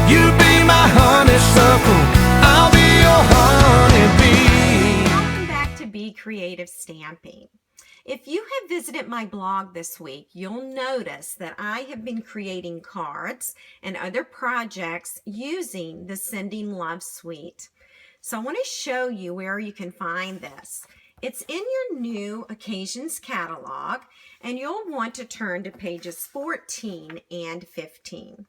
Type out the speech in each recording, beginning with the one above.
You be my honeysuckle, I'll be your honeybee. Welcome back to Be Creative Stamping. If you have visited my blog this week, you'll notice that I have been creating cards and other projects using the Sending Love Suite. So I want to show you where you can find this. It's in your new Occasions catalog, and you'll want to turn to pages 14 and 15.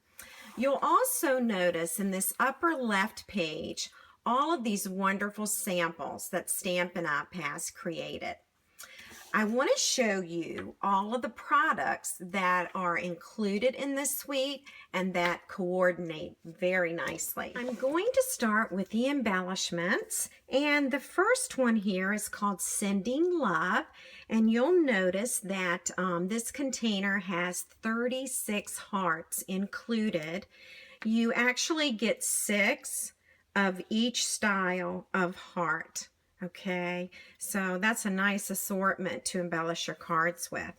You'll also notice in this upper left page all of these wonderful samples that Stampin' Up! Has created. I want to show you all of the products that are included in this suite and that coordinate very nicely. I'm going to start with the embellishments, and the first one here is called Sending Love, and you'll notice that this container has 36 hearts included. You actually get 6 of each style of heart. Okay, so that's a nice assortment to embellish your cards with.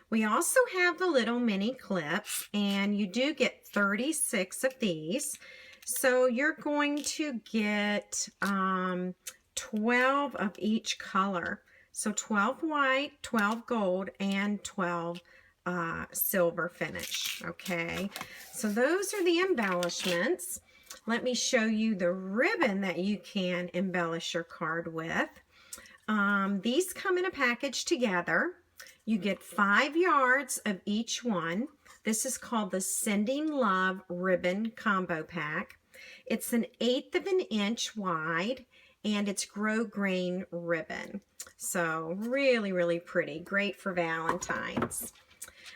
We also have the little mini clips, and you do get 36 of these. So you're going to get 12 of each color. So 12 white, 12 gold, and 12 silver finish. Okay, so those are the embellishments. Let me show you the ribbon that you can embellish your card with. These come in a package together. You get 5 yards of each one. This is called the Sending Love Ribbon Combo Pack. It's an 1/8 of an inch wide, and it's grosgrain ribbon. So really, really pretty. Great for Valentine's.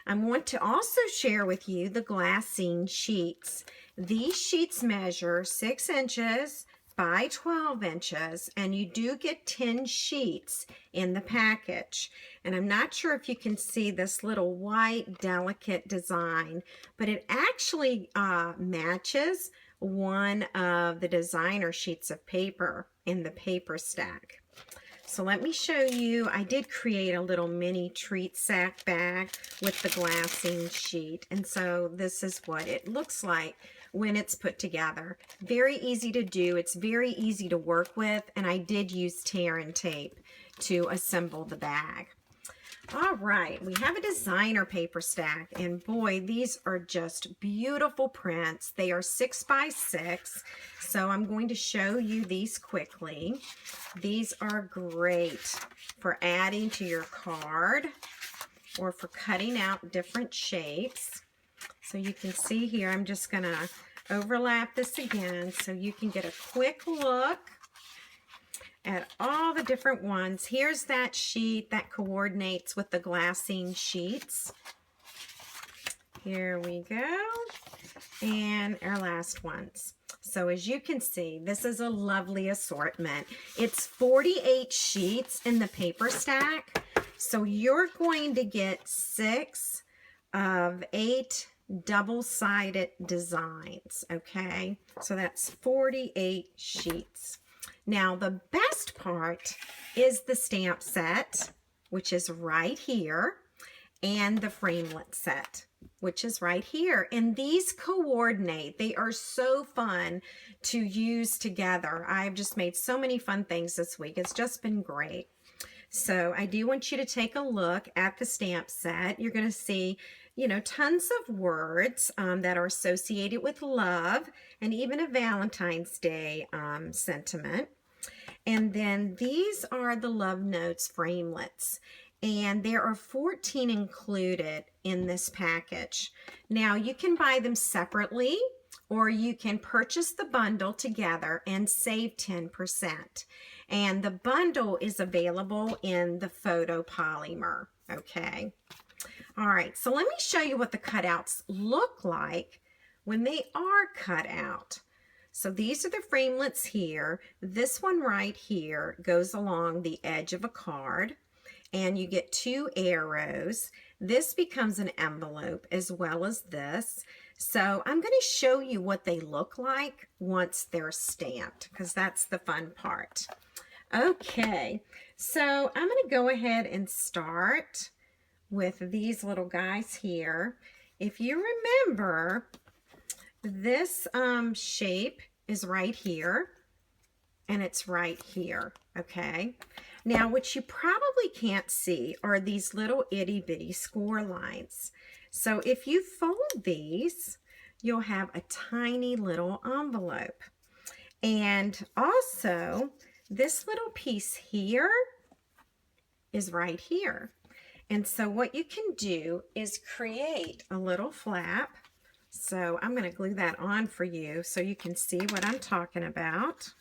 I want to also share with you the glassine sheets. These sheets measure 6 inches by 12 inches, and you do get 10 sheets in the package. And I'm not sure if you can see this little white delicate design, but it actually matches one of the designer sheets of paper in the paper stack. So let me show you, I did create a little mini treat sack bag with the glassine sheet. And so this is what it looks like when it's put together. Very easy to do, it's very easy to work with, and I did use tear and tape to assemble the bag. All right, we have a designer paper stack, and boy, these are just beautiful prints. They are 6 by 6, so I'm going to show you these quickly. These are great for adding to your card or for cutting out different shapes. So you can see here, I'm just going to overlap this again so you can get a quick look at all the different ones. Here's that sheet that coordinates with the glassine sheets. Here we go. And our last ones. So as you can see, this is a lovely assortment. It's 48 sheets in the paper stack. So you're going to get 6 of 8 double-sided designs, okay? So that's 48 sheets. Now, the best part is the stamp set, which is right here, and the framelit set, which is right here. And these coordinate. They are so fun to use together. I've just made so many fun things this week. It's just been great. So I do want you to take a look at the stamp set. You're going to see, you know, tons of words that are associated with love and even a Valentine's Day sentiment. And then these are the Love Notes framelits. And there are 14 included in this package. Now you can buy them separately, or you can purchase the bundle together and save 10%. And the bundle is available in the photo polymer, okay? All right, so let me show you what the cutouts look like when they are cut out. So these are the framelits here. This one right here goes along the edge of a card, and you get 2 arrows. This becomes an envelope as well as this. So I'm going to show you what they look like once they're stamped, because that's the fun part. Okay, so I'm going to go ahead and start with these little guys here. If you remember, this shape is right here, and it's right here, okay? Now, what you probably can't see are these little itty-bitty score lines. So if you fold these, you'll have a tiny little envelope. And also, this little piece here is right here. And so what you can do is create a little flap. So I'm going to glue that on for you so you can see what I'm talking about.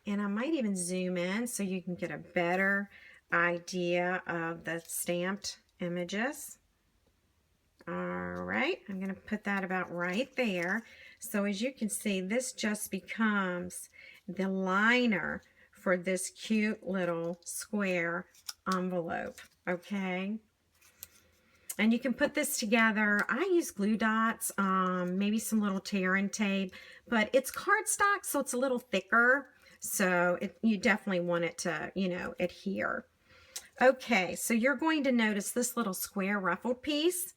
And I might even zoom in so you can get a better idea of the stamped images. All right, I'm going to put that about right there. So as you can see, this just becomes the liner for this cute little square envelope, okay? And you can put this together. I use glue dots, maybe some little tear and tape, but it's cardstock, so it's a little thicker. So you definitely want it to, you know, adhere. Okay, so you're going to notice this little square ruffled piece.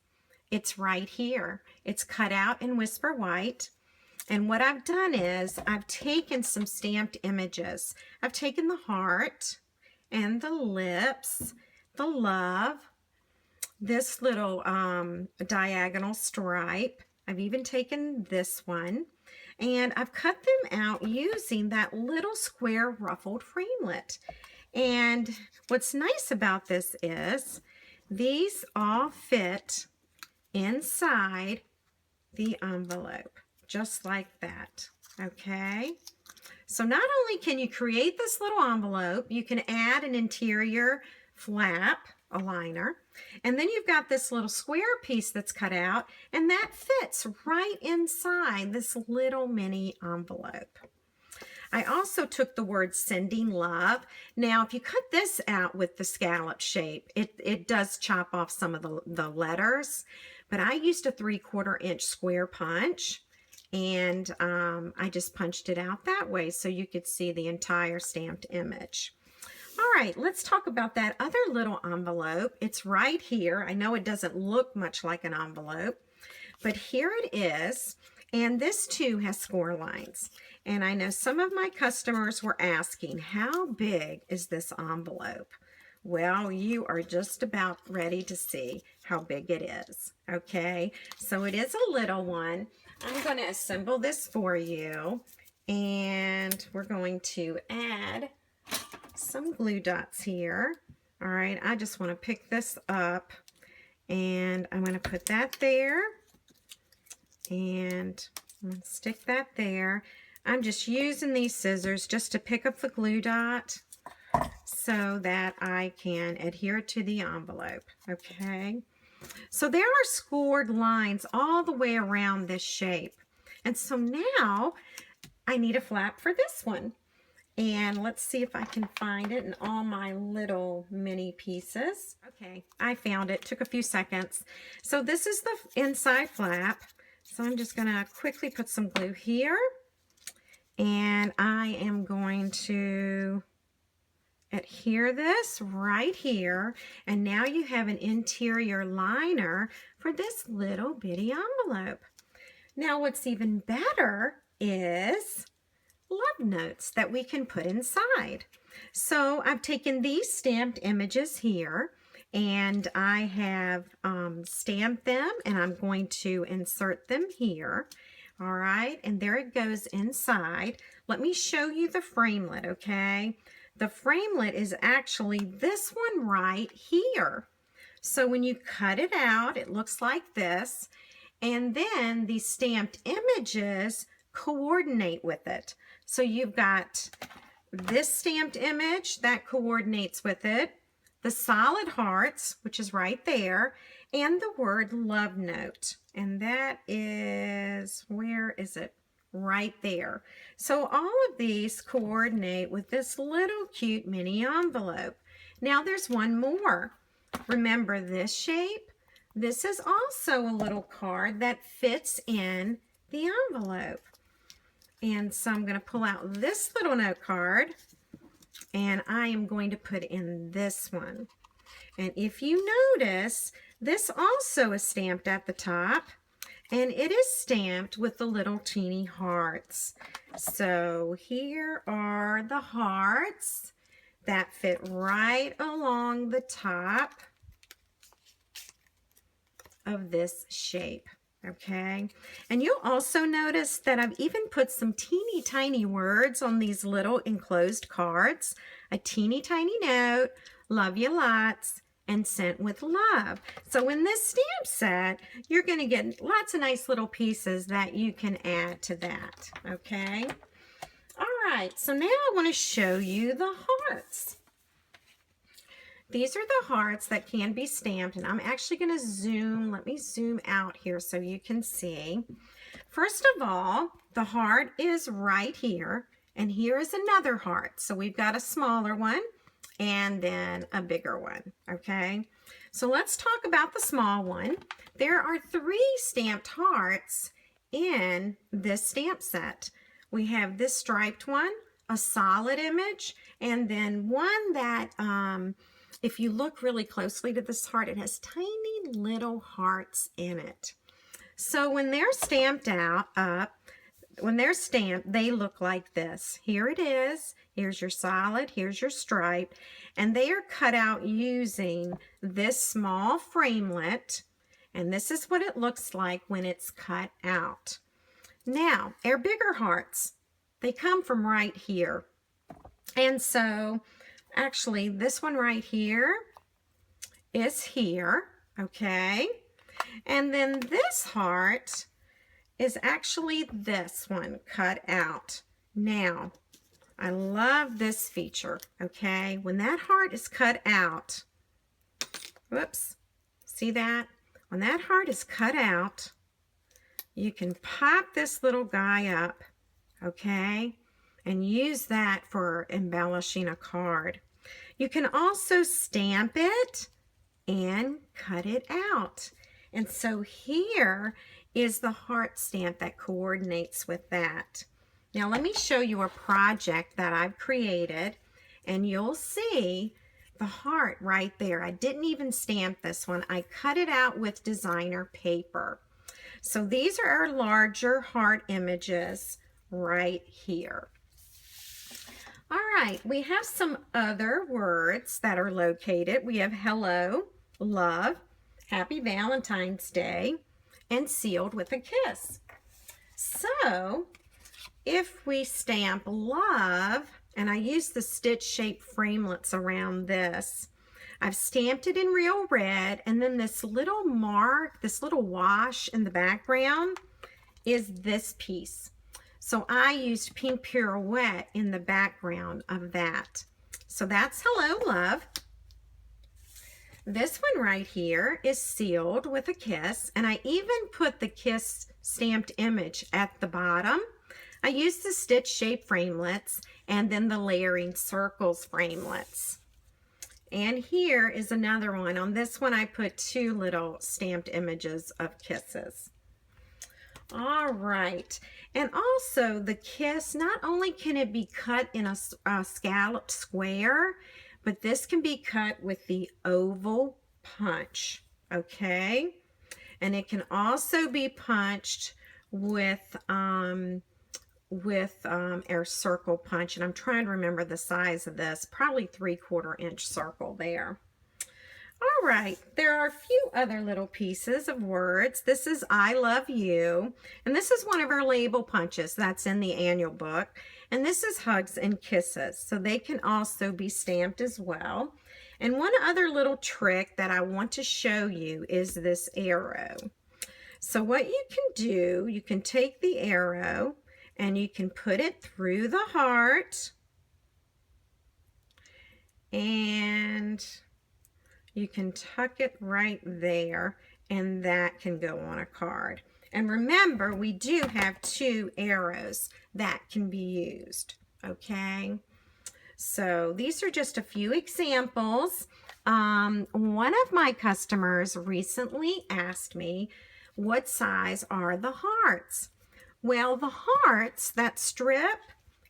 It's right here. It's cut out in Whisper White. And what I've done is I've taken some stamped images. I've taken the heart and the lips, the love, this little diagonal stripe. I've even taken this one. And I've cut them out using that little square ruffled framelit. And what's nice about this is these all fit inside the envelope, just like that, okay? So not only can you create this little envelope, you can add an interior flap, a liner, and then you've got this little square piece that's cut out, and that fits right inside this little mini envelope. I also took the word sending love. Now, if you cut this out with the scallop shape, it does chop off some of the letters, but I used a 3/4 inch square punch, and I just punched it out that way so you could see the entire stamped image. All right, let's talk about that other little envelope. It's right here. I know it doesn't look much like an envelope, but here it is. And this too has score lines. And I know some of my customers were asking, how big is this envelope? Well, you are just about ready to see how big it is. Okay, so it is a little one. I'm going to assemble this for you. And we're going to add some glue dots here. All right, I just want to pick this up, and I'm going to put that there, and I'm going to stick that there. I'm just using these scissors just to pick up the glue dot so that I can adhere to the envelope, okay? So there are scored lines all the way around this shape. And so now I need a flap for this one. And let's see if I can find it in all my little mini pieces. Okay, I found it. Took a few seconds. So this is the inside flap. So I'm just going to quickly put some glue here. And I am going to adhere this right here. And now you have an interior liner for this little bitty envelope. Now what's even better is love notes that we can put inside. So I've taken these stamped images here, and I have stamped them, and I'm going to insert them here. All right, and there it goes inside. Let me show you the framelit, okay? The framelit is actually this one right here. So when you cut it out, it looks like this, and then these stamped images coordinate with it. So you've got this stamped image that coordinates with it, the solid hearts, which is right there, and the word love note. And that is, where is it? Right there. So all of these coordinate with this little cute mini envelope. Now there's one more. Remember this shape? This is also a little card that fits in the envelope. And so I'm going to pull out this little note card, and I am going to put in this one. And if you notice, this also is stamped at the top, and it is stamped with the little teeny hearts. So here are the hearts that fit right along the top of this shape. Okay, and you'll also notice that I've even put some teeny tiny words on these little enclosed cards. A teeny tiny note, love you lots, and sent with love. So in this stamp set, you're going to get lots of nice little pieces that you can add to that. Okay, all right, so now I want to show you the hearts. These are the hearts that can be stamped, and I'm actually going to zoom. Let me zoom out here so you can see. First of all, the heart is right here, and here is another heart. So we've got a smaller one and then a bigger one, okay? So let's talk about the small one. There are 3 stamped hearts in this stamp set. We have this striped one, a solid image, and then one that if you look really closely to this heart, it has tiny little hearts in it. So when they're stamped when they're stamped, they look like this. Here it is. Here's your solid. Here's your stripe. And they are cut out using this small framelit. And this is what it looks like when it's cut out. Now, our bigger hearts, they come from right here. And so actually, this one right here is here, okay? And then this heart is actually this one cut out. Now, I love this feature, okay? When that heart is cut out, whoops, see that? When that heart is cut out, you can pop this little guy up, okay? And use that for embellishing a card. You can also stamp it and cut it out. And so here is the heart stamp that coordinates with that. Now let me show you a project that I've created, and you'll see the heart right there. I didn't even stamp this one. I cut it out with designer paper. So these are our larger heart images right here. All right, we have some other words that are located. We have hello, love, happy Valentine's Day, and sealed with a kiss. So if we stamp love, and I use the stitch shaped framelits around this, I've stamped it in real red, and then this little mark, this little wash in the background is this piece. So I used pink pirouette in the background of that. So that's hello, love. This one right here is sealed with a kiss, and I even put the kiss stamped image at the bottom. I used the stitch shape framelits and then the layering circles framelits. And here is another one. On this one I put 2 little stamped images of kisses. All right, and also the kiss, not only can it be cut in a scalloped square, but this can be cut with the oval punch, okay? And it can also be punched with our circle punch, and I'm trying to remember the size of this, probably 3/4 inch circle there. All right, there are a few other little pieces of words. This is I love you, and this is one of our label punches that's in the annual book, and this is hugs and kisses, so they can also be stamped as well. And one other little trick that I want to show you is this arrow. So what you can do, you can take the arrow and you can put it through the heart, and you can tuck it right there, and that can go on a card. And remember, we do have 2 arrows that can be used, okay? So these are just a few examples. One of my customers recently asked me, what size are the hearts? Well, the hearts, that strip,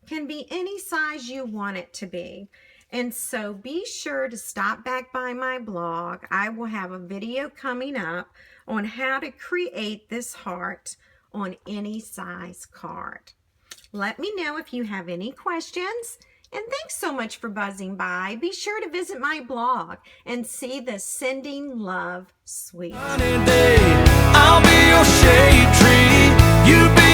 can be any size you want it to be. And so be sure to stop back by my blog. I will have a video coming up on how to create this heart on any size card. Let me know if you have any questions. And thanks so much for buzzing by. Be sure to visit my blog and see the Sending Love Suite. Sunny day, I'll be your shade tree. You be